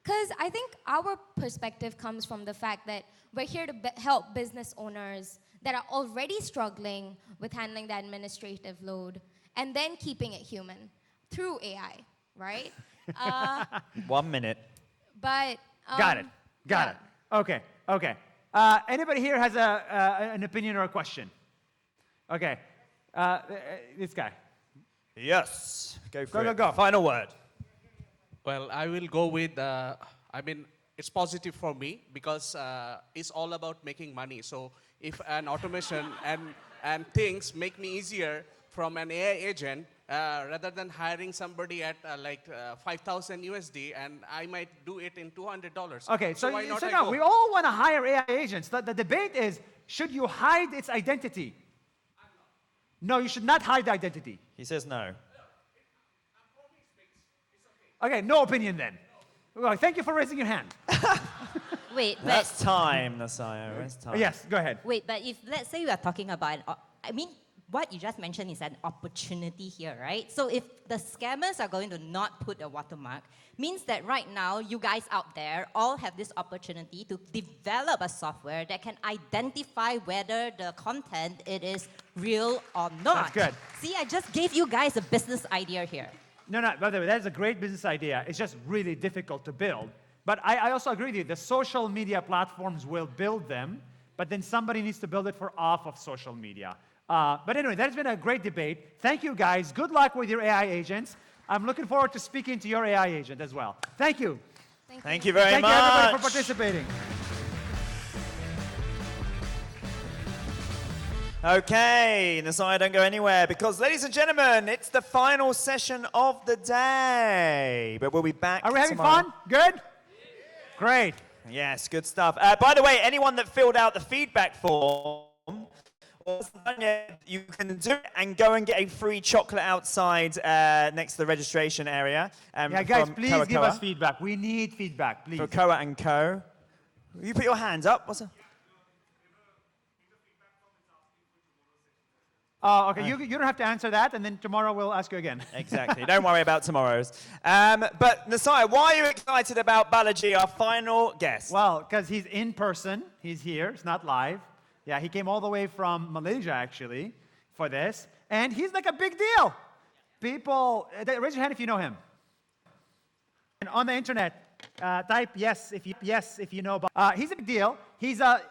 Because I think our perspective comes from the fact that we're here to help business owners that are already struggling with handling the administrative load and then keeping it human through AI, right? 1 minute. But Got it. Okay. Anybody here has an opinion or a question? Okay. This guy. Yes. Go for it. Go. Final word. Well, I will go with, I mean, it's positive for me because it's all about making money. So if an automation and things make me easier from an AI agent, rather than hiring somebody at like 5,000 USD, and I might do it in $200. Okay, so why not no, we all want to hire AI agents. The debate is, should you hide its identity? No, you should not hide the identity. He says no. Okay, no opinion then. Well, thank you for raising your hand. Wait, but That's time, Nasaya. That's time. Yes, go ahead. wait, but if let's say we are talking about, I mean, what you just mentioned is an opportunity here, right? So if the scammers are going to not put a watermark, means that right now you guys out there all have this opportunity to develop a software that can identify whether the content it is real or not. That's good. See, I just gave you guys a business idea here. No, by the way, that is a great business idea. It's just really difficult to build. But I also agree with you. The social media platforms will build them, but then somebody needs to build it for off of social media. But anyway, that has been a great debate. Thank you, guys. Good luck with your AI agents. I'm looking forward to speaking to your AI agent as well. Thank you. Thank you very Thank much. you, everybody, for participating. Okay, Nasaya, don't go anywhere because, ladies and gentlemen, it's the final session of the day. But we'll be back Are we having tomorrow. fun? Good? Great. Yes, good stuff. By the way, anyone that filled out the feedback form, or hasn't done yet, you can do it and go and get a free chocolate outside next to the registration area. Yeah, guys, from please Koa give Koa. us feedback. We need feedback, please. For Koa and Co. You put your hands up. What's up? Oh, okay. You don't have to answer that, and then tomorrow we'll ask you again. Exactly. Don't worry about tomorrow's. But Nasaya, why are you excited about Balaji, our final guest? Well, because he's in person. He's here. It's not live. Yeah, he came all the way from Malaysia, actually, for this. And he's like a big deal. People, raise your hand if you know him. And on the internet, type yes if you know about. He's a big deal. He's a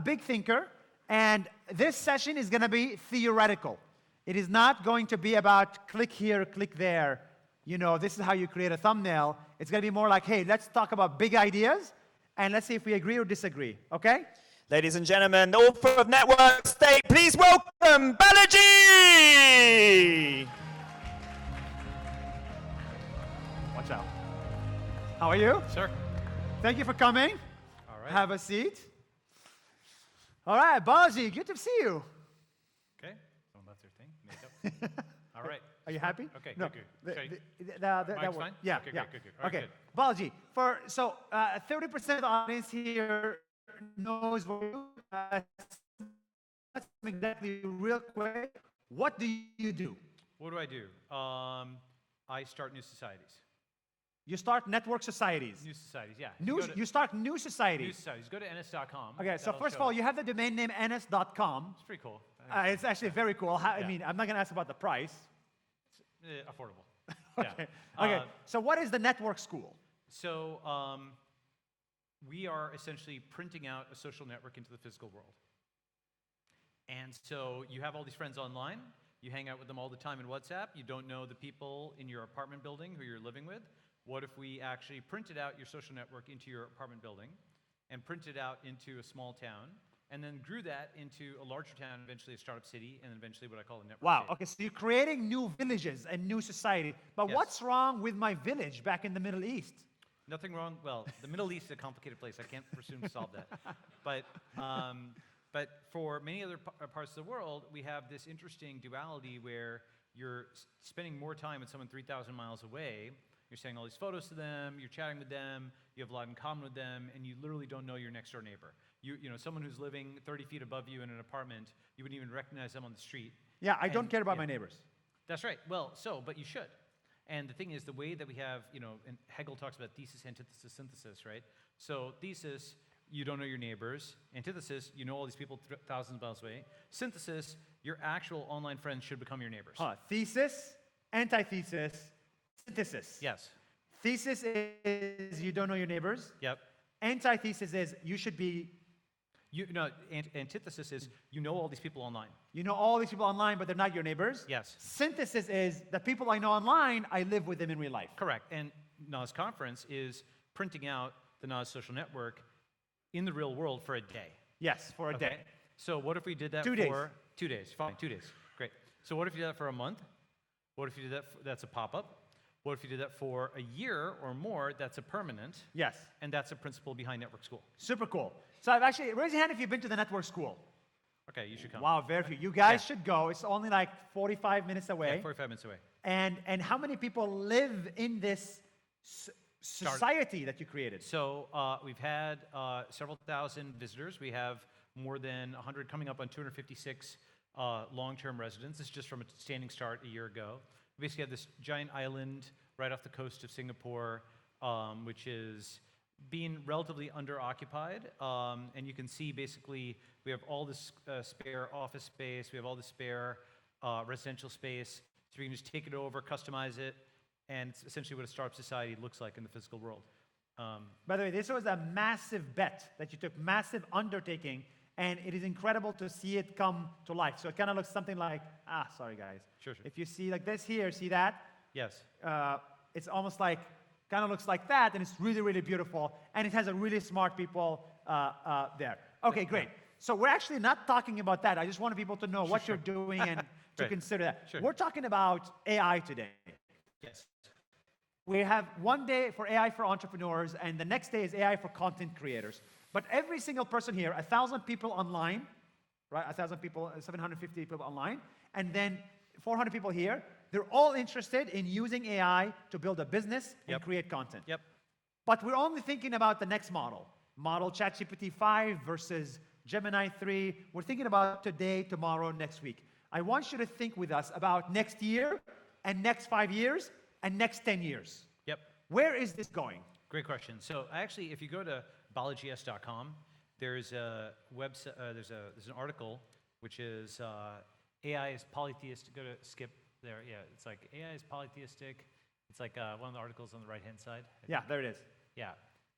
big thinker. And this session is going to be theoretical. It is not going to be about click here, click there. You know, this is how you create a thumbnail. It's going to be more like, hey, let's talk about big ideas, and let's see if we agree or disagree, okay? Ladies and gentlemen, the author of Network State, please welcome Balaji! Watch out. How are you? Sir. Thank you for coming. All right. Have a seat. All right, Balaji, good to see you. Okay. So that's your thing. Makeup. All right. Are you happy? Okay, No, good. the- Mic's that works. fine? Yeah, Okay, yeah. good. All right, Okay, good. Balaji, 30% of the audience here knows what you do. Let's exactly real quick. What do you do? What do? I start new societies. You start network societies. New societies, yeah. You start new New societies. societies. Go to ns.com. Okay, so That'll first of show all, up. you have the domain name ns.com. It's pretty cool. It's actually very cool. I Yeah. mean, I'm not going to ask about the price. Affordable. Okay. Yeah. Okay. So what is the network school? So we we are essentially printing out a social network into the physical world. And so you have all these friends online. You hang out with them all the time in WhatsApp. You don't know the people in your apartment building who you're living with. What if we actually printed out your social network into your apartment building and printed out into a small town and then grew that into a larger town, eventually a startup city, and then eventually what I call a network Wow. city. Okay, so you're creating new villages and new society. But Yes. what's wrong with my village back in the Middle East? Nothing wrong. Well, the Middle East is a complicated place. I can't presume to solve that. But for many other parts of the world, we have this interesting duality where you're spending more time with someone 3,000 miles away. You're sending all these photos to them. You're chatting with them. You have a lot in common with them, and you literally don't know your next door neighbor. You know, someone who's living 30 feet above you in an apartment, you wouldn't even recognize them on the street. Yeah, I don't And- care about yeah. my neighbors. That's right. Well, but you should. And the thing is, the way that we have, you know, and Hegel talks about thesis, antithesis, synthesis, right? So thesis, you don't know your neighbors. Antithesis, you know all these people thousands of miles away. Synthesis, your actual online friends should become your neighbors. Thesis, antithesis, synthesis. Yes. Thesis is you don't know your neighbors. Yep. Antithesis is you should be, Antithesis is you know all these people online. you know all these people online, but they're not your neighbors. Yes. Synthesis is the people I know online, I live with them in real life. Correct. And Nas Conference is printing out the Nas social network in the real world for a day. Yes, for a Okay. day. So what if we did that 2 days. for 2 days? Fine, 2 days. Great. So what if you did that for a month? What if you did that? That's a pop-up. What if you did that for a year or more? That's a permanent. Yes. And that's a principle behind Network School. Super cool. So I've actually, raise your hand if you've been to the network school. Okay, you should come. Wow, very few. You guys Yeah. should go. It's only like 45 minutes away. Yeah, 45 minutes away. And how many people live in this society that you created? So we've had several thousand visitors. We have more than 100, coming up on 256 long-term residents. This is just from a standing start a year ago. We basically have this giant island right off the coast of Singapore, which is being relatively under-occupied. And you can see basically we have all this spare office space. We have all this spare residential space. So we can just take it over, customize it, and it's essentially what a startup society looks like in the physical world. By the way, this was a massive bet that you took, massive undertaking, and it is incredible to see it come to life. So it kind of looks something like, sorry guys. Sure. If you see like this here, see that? Yes. It's almost like, kind of looks like that, and it's really, really beautiful, and it has a really smart people there. Okay, great. So we're actually not talking about that. I just wanted people to know what you're doing and to Right. consider that. Sure. We're talking about AI today. Yes. We have one day for AI for entrepreneurs, and the next day is AI for content creators. But every single person here, 1,000 people online, right? 1,000 people, 750 people online, and then 400 people here. They're all interested in using AI to build a business and Yep. create content. Yep. But we're only thinking about the next model. Model ChatGPT 5 versus Gemini 3. We're thinking about today, tomorrow, next week. I want you to think with us about next year and next 5 years and next 10 years. Yep. Where is this going? Great question. So actually, if you go to balags.com, there's a website. There's an article which is AI is polytheistic. Go to skip there. Yeah, it's like AI is polytheistic. It's like one of the articles on the right-hand side. Yeah, there it is. Yeah.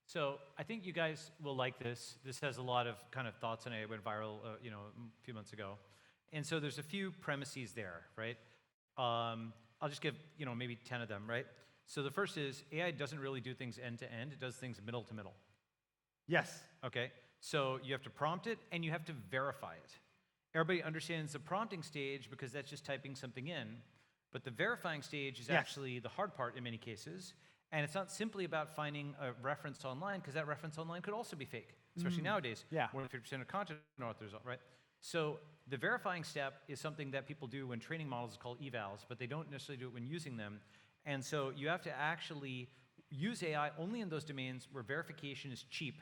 So I think you guys will like this. This has a lot of kind of thoughts on it. It went viral, a few months ago. And so there's a few premises there, right? I'll just give, maybe 10 of them, right? So the first is AI doesn't really do things end to end. It does things middle to middle. Yes. Okay. So you have to prompt it and you have to verify it. Everybody understands the prompting stage because that's just typing something in. But the verifying stage is Yes. actually the hard part in many cases. And it's not simply about finding a reference online, because that reference online could also be fake, especially nowadays. Yeah. More than 50% of content authors, right? So the verifying step is something that people do when training models called evals, but they don't necessarily do it when using them. And so you have to actually use AI only in those domains where verification is cheap.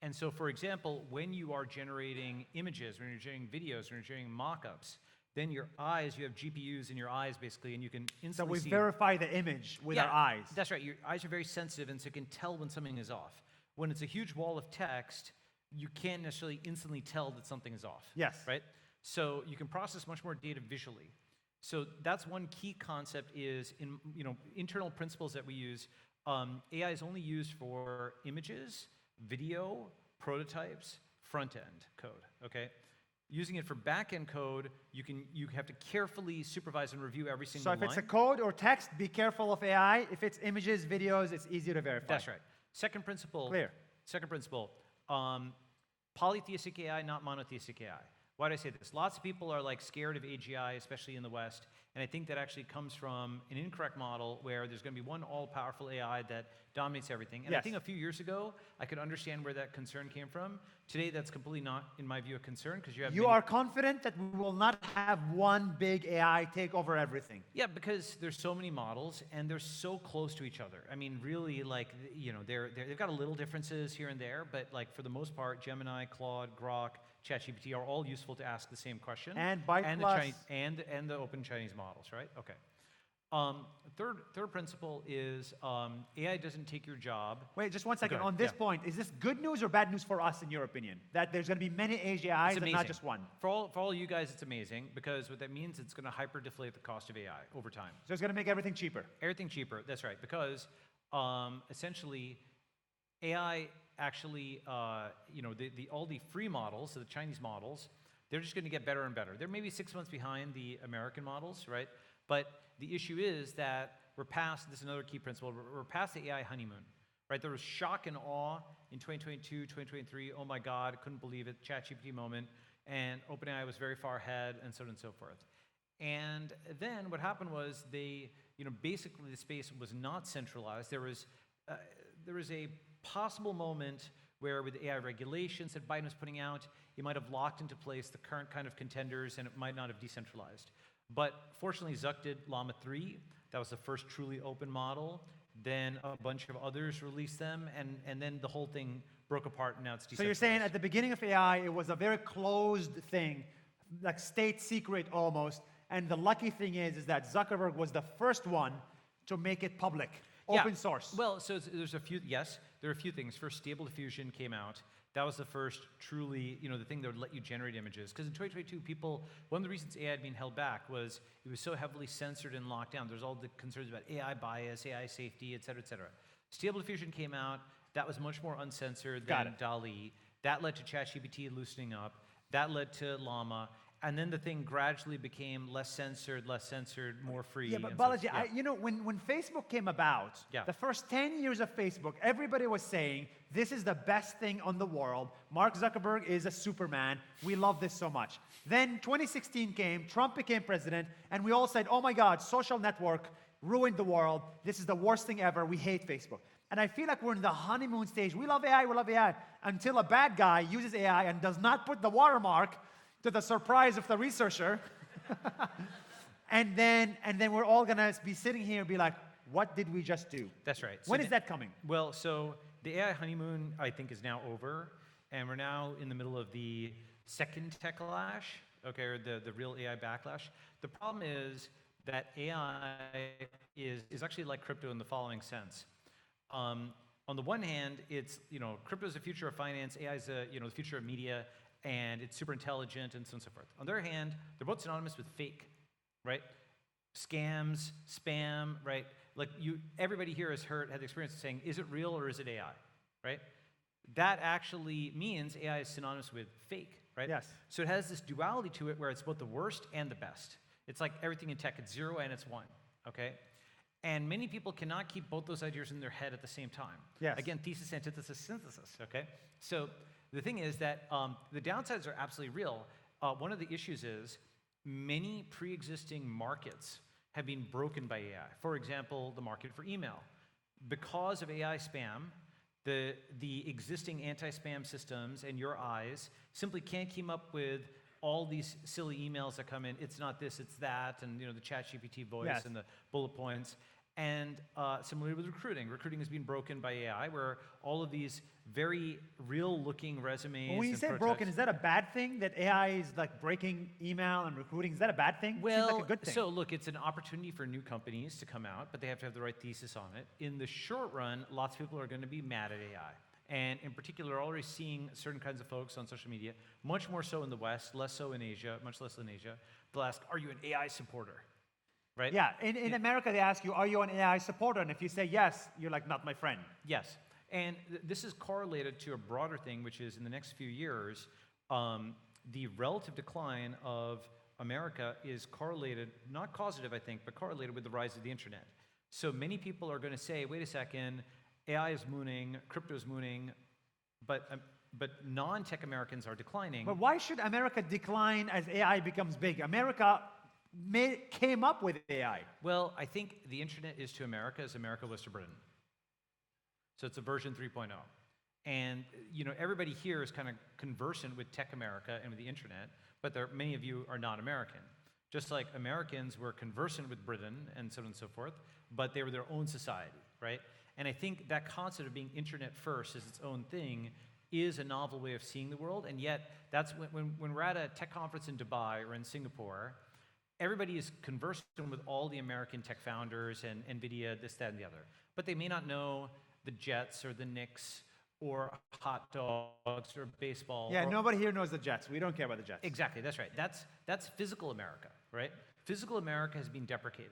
And so, for example, when you are generating images, when you're generating videos, when you're generating mock-ups, then your eyes, you have GPUs in your eyes, basically, and you can So instantly we see. verify the image with our eyes. That's right. Your eyes are very sensitive, and so it can tell when something is off. When it's a huge wall of text, you can't necessarily instantly tell that something is off. Yes. Right? So you can process much more data visually. So that's one key concept is in internal principles that we use. AI is only used for images, video, prototypes, front-end code, okay? Using it for back-end code, you have to carefully supervise and review every single So line. if it's a code or text, be careful of AI. If it's images, videos, it's easier to verify. That's right. Second principle. Clear. Second principle. Polytheistic AI, not monotheistic AI. Why do I say this? Lots of people are like scared of AGI, especially in the West, and I think that actually comes from an incorrect model where there's going to be one all-powerful AI that dominates everything. And I Yes. think a few years ago, I could understand where that concern came from. Today, that's completely not, in my view, a concern because you have You many- are confident that we will not have one big AI take over everything. Yeah, because there's so many models and they're so close to each other. I mean, really, like, you know, they've got a little differences here and there, but like for the most part, Gemini, Claude, Grok, ChatGPT are all useful to ask the same question. And Byte and Plus. the Chinese, and the open Chinese models, right? Okay. Third principle is AI doesn't take your job. Wait, just one second. Okay, On this yeah. point, is this good news or bad news for us, in your opinion? That there's going to be many AGIs It's and amazing. not just one. For all you guys, it's amazing because what that means, it's going to hyper-deflate the cost of AI over time. So it's going to make everything cheaper. Everything cheaper, that's right, because essentially AI actually, you know, all the free models, so the Chinese models, they're just going to get better and better. They're maybe 6 months behind the American models, right? But the issue is that we're past, this is another key principle, we're past the AI honeymoon, right? There was shock and awe in 2022, 2023, oh my God, couldn't believe it, ChatGPT moment, and OpenAI was very far ahead, and so on and so forth. And then what happened was they, you know, basically the space was not centralized. There was a possible moment where with AI regulations that Biden was putting out, it might have locked into place the current kind of contenders and it might not have decentralized. But fortunately, Zuck did Llama 3. That was the first truly open model. Then a bunch of others released them, and then the whole thing broke apart, and now it's So decentralized. you're saying at the beginning of AI, it was a very closed thing, like state secret almost. And the lucky thing is that Zuckerberg was the first one to make it public, Yeah. open source. Well, so there's a few, yes, there are a few things. First, Stable Diffusion came out. That was the first truly, you know, the thing that would let you generate images. Because in 2022, one of the reasons AI had been held back was it was so heavily censored and locked down. There's all the concerns about AI bias, AI safety, et cetera, et cetera. Stable Diffusion came out. That was much more uncensored than DALL-E. That led to ChatGPT loosening up. That led to Llama. And then the thing gradually became less censored, more free. Yeah, but and so- Balaji, yeah. you know, when Facebook came about, Yeah. the first 10 years of Facebook, everybody was saying, this is the best thing on the world. Mark Zuckerberg is a Superman. We love this so much. Then 2016 came, Trump became president, and we all said, oh my God, social network ruined the world. This is the worst thing ever. We hate Facebook. And I feel like we're in the honeymoon stage. We love AI, until a bad guy uses AI and does not put the watermark to the surprise of the researcher. and then we're all gonna be sitting here and be like, what did we just do? That's right. When is that coming? Well, so the AI honeymoon, I think, is now over, and we're now in the middle of the second techlash, okay, or the real AI backlash. The problem is that AI is actually like crypto in the following sense. On the one hand, it's, you know, crypto is the future of finance, AI is the future of media, and it's super intelligent, and so on and so forth. On the other hand, they're both synonymous with fake, right? Scams, spam, right? Like everybody here has had the experience of saying, is it real or is it AI, right? That actually means AI is synonymous with fake, right? Yes. So it has this duality to it where it's both the worst and the best. It's like everything in tech, it's 0 and it's 1, okay? And many people cannot keep both those ideas in their head at the same time. Yes. Again, thesis, antithesis, synthesis, okay? So the thing is that the downsides are absolutely real. One of the issues is many pre-existing markets have been broken by AI. For example, the market for email. Because of AI spam, the existing anti-spam systems and your eyes simply can't keep up with all these silly emails that come in. It's not this, it's that, and you know the ChatGPT voice Yes. and the bullet points. And similarly with recruiting. Recruiting has been broken by AI, where all of these very real-looking resumes. When you and say broken, prototypes- is that a bad thing that AI is like breaking email and recruiting? Is that a bad thing? Well, Seems like a good thing. so look, it's an opportunity for new companies to come out, but they have to have the right thesis on it. In the short run, lots of people are going to be mad at AI. And in particular, we're already seeing certain kinds of folks on social media, much more so in the West, less so in Asia, much less in Asia. They'll ask, are you an AI supporter? Right? Yeah, in America, they ask you, are you an AI supporter? And if you say yes, you're like, not my friend. Yes. And this is correlated to a broader thing, which is in the next few years, the relative decline of America is correlated, not causative, I think, but correlated with the rise of the internet. So many people are going to say, wait a second, AI is mooning, crypto is mooning, but non-tech Americans are declining. But why should America decline as AI becomes big? America came up with AI. Well, I think the internet is to America as America was to Britain. So it's a version 3.0. And everybody here is kind of conversant with tech America and with the internet, but many of you are not American. Just like Americans were conversant with Britain and so on and so forth, but they were their own society, right? And I think that concept of being internet first as its own thing is a novel way of seeing the world. And yet, that's when we're at a tech conference in Dubai or in Singapore, everybody is conversant with all the American tech founders and NVIDIA, this, that, and the other. But they may not know the Jets or the Knicks or hot dogs or baseball. Yeah, or, nobody here knows the Jets. We don't care about the Jets. Exactly, that's right. That's physical America, right? Physical America has been deprecated.